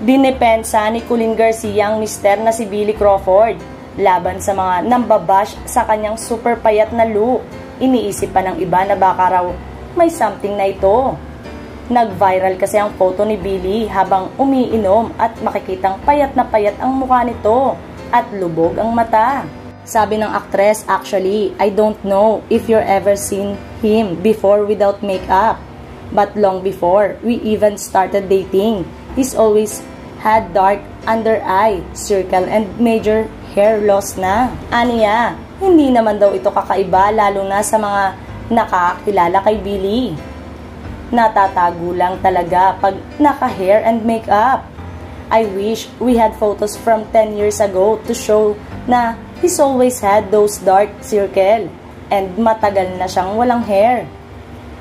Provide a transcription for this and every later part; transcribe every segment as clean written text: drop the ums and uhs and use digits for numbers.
Dinepensa ni Colleen Garcia ang mister na si Billy Crawford laban sa mga nambabash sa kanyang super payat na look. Iniisip pa ng iba na baka raw may something na ito. Nag-viral kasi ang photo ni Billy habang umiinom at makikitang payat ang mukha nito at lubog ang mata. Sabi ng actress, "Actually, I don't know if you've ever seen him before without makeup. But long before we even started dating, he's always had dark under eye circle and major hair loss na." Aniya, hindi naman daw ito kakaiba lalo na sa mga nakakilala kay Billy. Natatago lang talaga pag naka-hair and makeup. I wish we had photos from 10 years ago to show na he's always had those dark circle and matagal na siyang walang hair.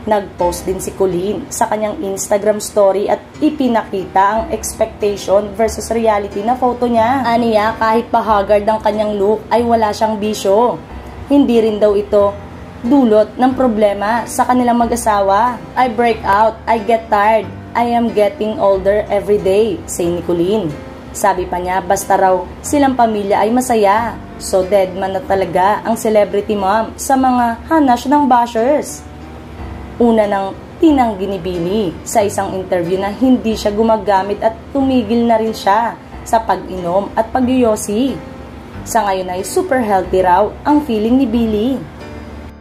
Nag-post din si Colleen sa kanyang Instagram story at ipinakita ang expectation versus reality na photo niya. Aniya, kahit pa haggard ang kanyang look ay wala siyang bisyo. Hindi rin daw ito dulot ng problema sa kanilang mag-asawa. "I break out, I get tired, I am getting older every day," say ni Colleen. Sabi pa niya, basta raw silang pamilya ay masaya. So dead man na talaga ang celebrity mom sa mga hanash ng bashers. Una nang tinanggi ni Billy sa isang interview na hindi siya gumagamit at tumigil na rin siya sa pag-inom at pagyoyosi. Sa ngayon ay super healthy raw ang feeling ni Billy.